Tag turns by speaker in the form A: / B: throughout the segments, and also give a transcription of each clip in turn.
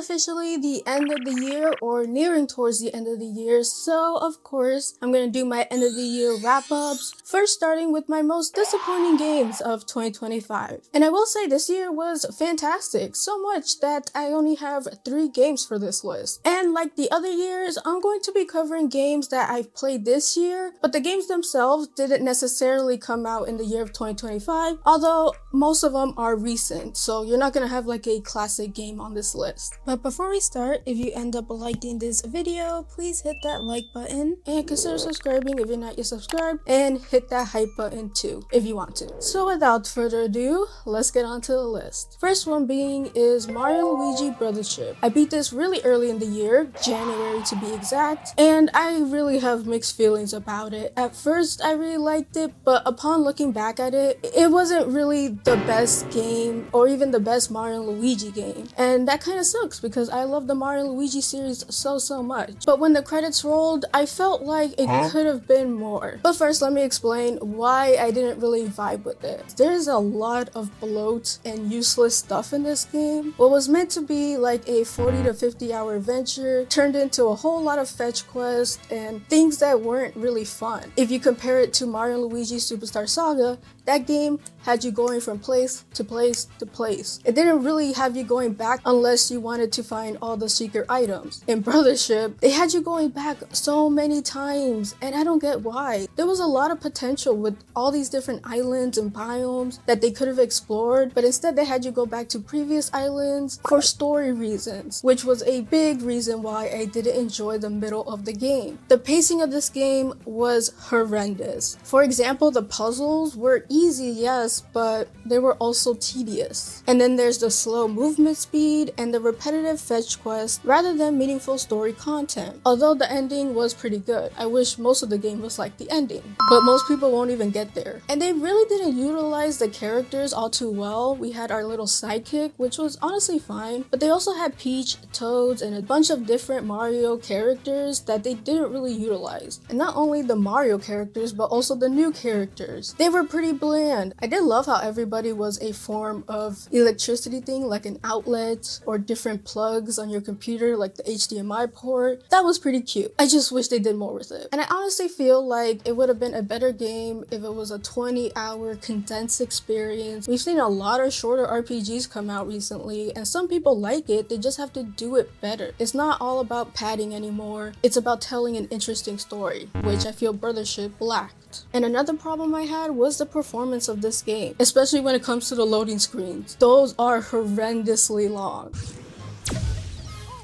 A: officially the end of the year, or nearing towards the end of the year, so of course I'm gonna do my end of the year wrap-ups, first starting with my most disappointing games of 2025. And I will say this year was fantastic, so much that I only have 3 games for this list. And like the other years, I'm going to be covering games that I've played this year, but the games themselves didn't necessarily come out in the year of 2025, although most of them are recent, so you're not gonna have like a classic game on this list. But before we start, if you end up liking this video, please hit that like button and consider subscribing if you're not yet subscribed, and hit that hype button too if you want to. So without further ado, let's get on to the list. First one being is Mario & Luigi Brothership. I beat this really early in the year, January to be exact, and I really have mixed feelings about it. At first I really liked it, but upon looking back at it, it wasn't really the best game or even the best Mario & Luigi game. And that kind of sucks because I love the Mario & Luigi series so much. But when the credits rolled, I felt like it could have been more. But first, let me explain why I didn't really vibe with it. There's a lot of bloat and useless stuff in this game. What was meant to be like a 40 to 50 hour adventure turned into a whole lot of fetch quests and things that weren't really fun. If you compare it to Mario & Luigi Superstar Saga, that game had you going from place to place to place. It didn't really have you going back unless you wanted to find all the secret items. In Brothership, they had you going back so many times, and I don't get why. There was a lot of potential with all these different islands and biomes that they could have explored, but instead they had you go back to previous islands for story reasons, which was a big reason why I didn't enjoy the middle of the game. The pacing of this game was horrendous. For example, the puzzles were easy, yes, but they were also tedious. And then there's the slow movement speed and the repetitive fetch quests rather than meaningful story content. Although the ending was pretty good. I wish most of the game was like the ending, but most people won't even get there. And they really didn't utilize the characters all too well. We had our little sidekick, which was honestly fine, but they also had Peach, Toads, and a bunch of different Mario characters that they didn't really utilize. And not only the Mario characters, but also the new characters. They were pretty bland. I did love how everybody was a form of electricity thing, like an outlet or different plugs on your computer, like the HDMI port. That was pretty cute. I just wish they did more with it. And I honestly feel like it would have been a better game if it was a 20-hour condensed experience. We've seen a lot of shorter RPGs come out recently, and some people like it, they just have to do it better. It's not all about padding anymore, it's about telling an interesting story, which I feel Brothership lacked. And another problem I had was the performance of this game, especially when it comes to the loading screens. Those are horrendously long.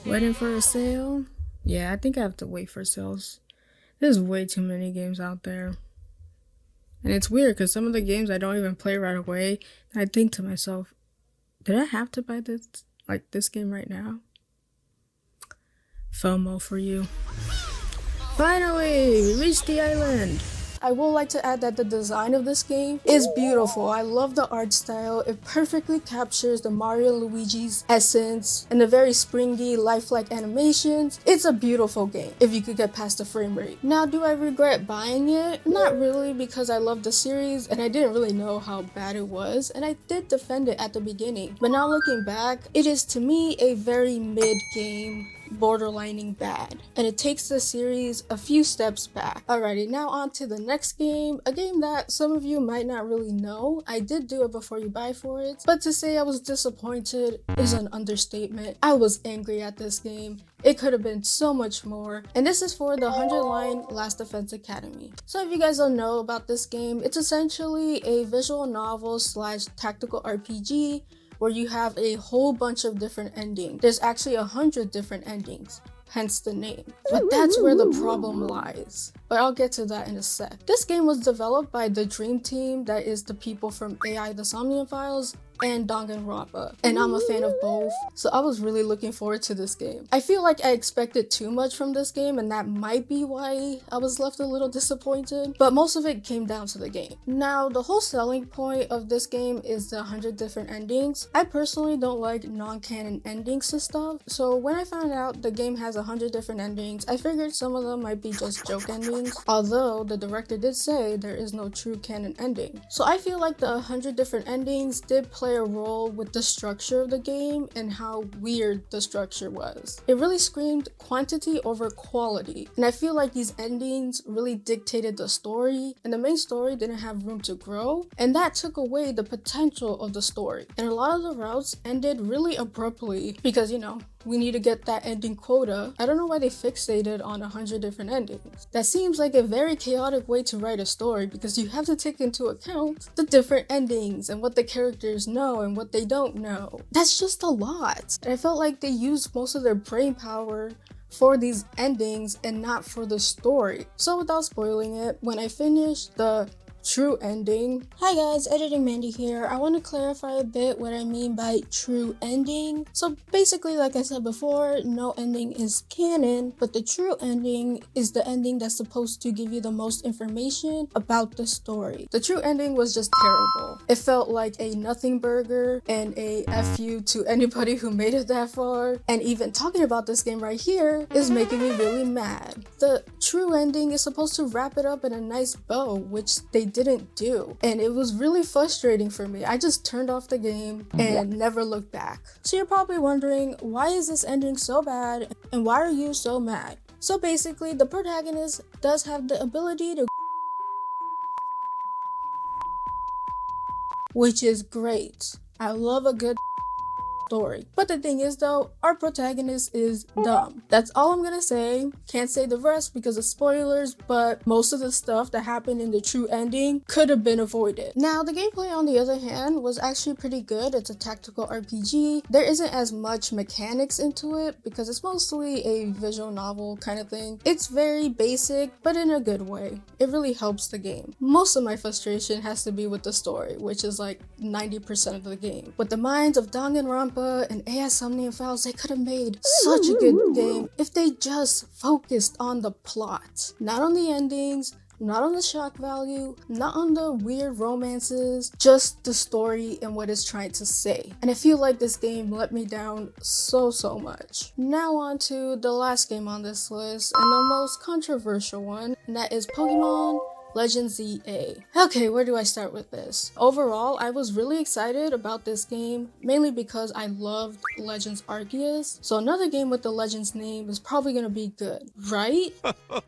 A: Waiting for a sale? Yeah, I think I have to wait for sales. There's way too many games out there. And it's weird because some of the games I don't even play right away. I think to myself, did I have to buy this game right now? FOMO for you. Finally, we reached the island. I would like to add that the design of this game is beautiful. I love the art style. It perfectly captures the Mario & Luigi's essence and the very springy, lifelike animations. It's a beautiful game if you could get past the frame rate. Now, do I regret buying it? Not really, because I love the series and I didn't really know how bad it was, and I did defend it at the beginning. But now looking back, it is to me a very mid game, borderlining bad, and it takes the series a few steps back. Alrighty, now on to the next game, a game that some of you might not really know. I did do it before you buy for it, but to say I was disappointed is an understatement. I was angry at this game. It could have been so much more, and this is for the 100-line Last Defense Academy. So if you guys don't know about this game, it's essentially a visual novel slash tactical RPG where you have a whole bunch of different endings. There's actually 100 different endings, hence the name. But that's where the problem lies. But I'll get to that in a sec. This game was developed by the Dream Team, that is the people from AI The Somnium Files and Danganronpa, and I'm a fan of both, so I was really looking forward to this game. I feel like I expected too much from this game, and that might be why I was left a little disappointed, but most of it came down to the game. Now, the whole selling point of this game is the 100 different endings. I personally don't like non-canon endings to stuff, so when I found out the game has has 100 different endings, I figured some of them might be just joke endings, although the director did say there is no true canon ending. So I feel like the 100 different endings did play a role with the structure of the game and how weird the structure was. It really screamed quantity over quality, and I feel like these endings really dictated the story, and the main story didn't have room to grow, and that took away the potential of the story. And a lot of the routes ended really abruptly because, you know, we need to get that ending quota. I don't know why they fixated on 100 different endings. That seems like a very chaotic way to write a story because you have to take into account the different endings and what the characters know and what they don't know. That's just a lot. And I felt like they used most of their brain power for these endings and not for the story. So without spoiling it, when I finished the true ending. Hi guys, Editing Mandy here. I want to clarify a bit what I mean by true ending. So basically, like I said before, no ending is canon, but the true ending is the ending that's supposed to give you the most information about the story. The true ending was just terrible. It felt like a nothing burger and a F you to anybody who made it that far. And even talking about this game right here is making me really mad. The true ending is supposed to wrap it up in a nice bow, which they didn't do, and it was really frustrating for me. I just turned off the game and never looked back. So you're probably wondering, why is this ending so bad and why are you so mad? So basically, the protagonist does have the ability to, which is great. I love a good story. But the thing is though, our protagonist is dumb. That's all I'm gonna say. Can't say the rest because of spoilers, but most of the stuff that happened in the true ending could have been avoided. Now, the gameplay on the other hand was actually pretty good. It's a tactical RPG. There isn't as much mechanics into it because it's mostly a visual novel kind of thing. It's very basic, but in a good way. It really helps the game. Most of my frustration has to be with the story, which is like 90% of the game. With the minds of Danganronpa and AI Somnium Files, they could have made such a good game if they just focused on the plot, not on the endings, not on the shock value, not on the weird romances, just the story and what it's trying to say. And I feel like this game let me down so much. Now on to the last game on this list and the most controversial one, and that is Pokemon Legends ZA. Okay, where do I start with this? Overall, I was really excited about this game, mainly because I loved Legends Arceus. So another game with the Legends name is probably gonna be good, right?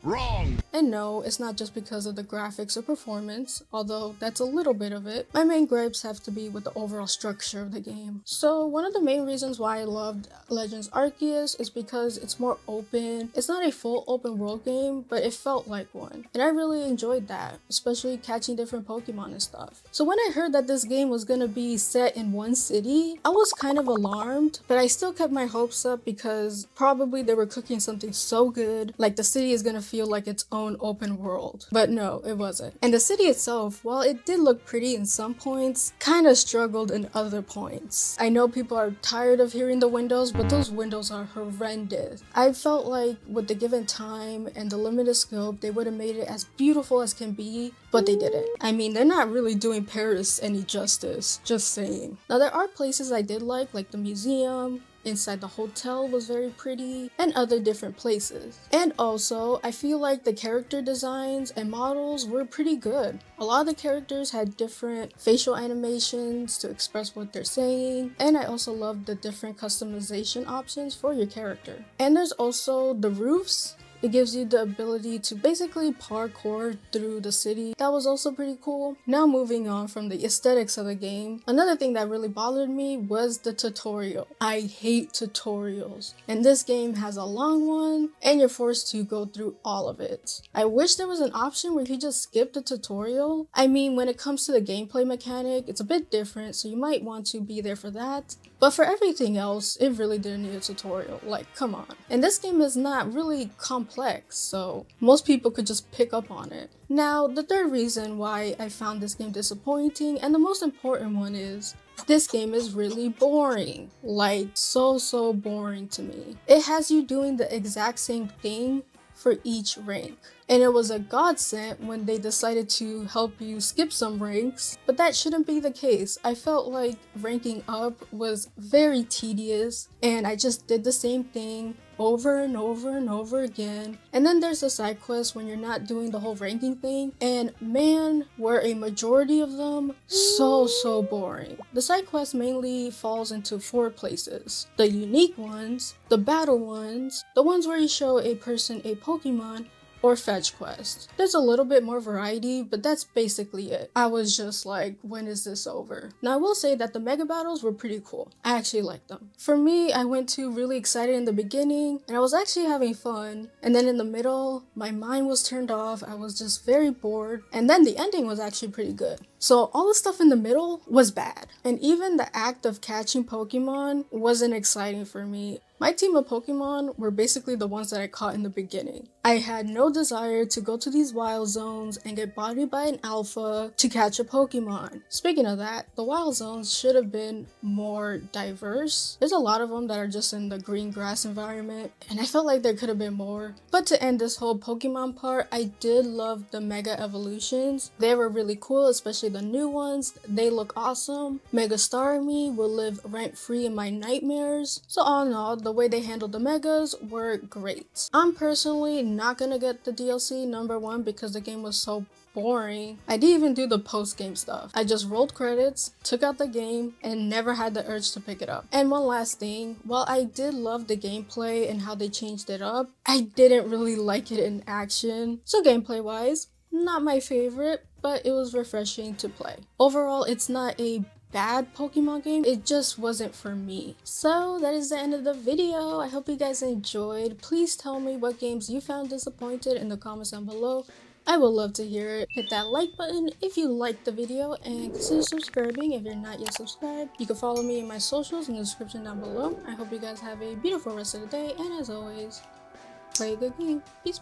B: Wrong!
A: And no, it's not just because of the graphics or performance, although that's a little bit of it. My main gripes have to be with the overall structure of the game. So one of the main reasons why I loved Legends Arceus is because it's more open. It's not a full open world game, but it felt like one. And I really enjoyed that, especially catching different Pokemon and stuff. So when I heard that this game was gonna be set in one city, I was kind of alarmed, but I still kept my hopes up because probably they were cooking something so good, like the city is gonna feel like its own open world. But no, it wasn't. And the city itself, while it did look pretty in some points, kind of struggled in other points. I know people are tired of hearing the windows, but those windows are horrendous. I felt like with the given time and the limited scope, they would have made it as beautiful as can be, but they didn't. I mean, they're not really doing Paris any justice, just saying. Now, there are places I did like the museum, inside the hotel was very pretty, and other different places. And also, I feel like the character designs and models were pretty good. A lot of the characters had different facial animations to express what they're saying, and I also loved the different customization options for your character. And there's also the roofs. It gives you the ability to basically parkour through the city. That was also pretty cool. Now moving on from the aesthetics of the game, another thing that really bothered me was the tutorial. I hate tutorials. And this game has a long one, and you're forced to go through all of it. I wish there was an option where you could just skip the tutorial. I mean, when it comes to the gameplay mechanic, it's a bit different, so you might want to be there for that. But for everything else, it really didn't need a tutorial. Like, come on. And this game is not really complex, so most people could just pick up on it. Now, the third reason why I found this game disappointing, and the most important one, is this game is really boring. Like, so boring to me. It has you doing the exact same thing for each rank. And it was a godsend when they decided to help you skip some ranks, but that shouldn't be the case. I felt like ranking up was very tedious and I just did the same thing over and over and over again. And then there's the side quests when you're not doing the whole ranking thing, and man, were a majority of them so boring. The side quest mainly falls into 4 places: the unique ones, the battle ones, the ones where you show a person a Pokemon, or fetch quest. There's a little bit more variety, but that's basically it. I was just like, when is this over? Now I will say that the mega battles were pretty cool. I actually liked them. For me, I went to really excited in the beginning, and I was actually having fun. And then in the middle, my mind was turned off. I was just very bored. And then the ending was actually pretty good. So all the stuff in the middle was bad. And even the act of catching Pokemon wasn't exciting for me. My team of Pokemon were basically the ones that I caught in the beginning. I had no desire to go to these wild zones and get bodied by an alpha to catch a Pokemon. Speaking of that, the wild zones should have been more diverse. There's a lot of them that are just in the green grass environment, and I felt like there could have been more. But to end this whole Pokemon part, I did love the Mega Evolutions. They were really cool, especially the new ones. They look awesome. Mega Starmie will live rent-free in my nightmares. So all in all, the way they handled the megas were great. I'm personally not gonna get the DLC number 1 because the game was so boring. I didn't even do the post-game stuff. I just rolled credits, took out the game, and never had the urge to pick it up. And one last thing, while I did love the gameplay and how they changed it up, I didn't really like it in action. So gameplay wise, not my favorite, but it was refreshing to play. Overall, it's not a bad Pokemon game, it just wasn't for me. So that is the end of the video. I hope you guys enjoyed. Please tell me what games you found disappointed in the comments down below. I would love to hear it. Hit that like button if you liked the video, and consider subscribing if you're not yet subscribed. You can follow me in my socials in the description down below. I hope you guys have a beautiful rest of the day, and as always, play a good game. Peace.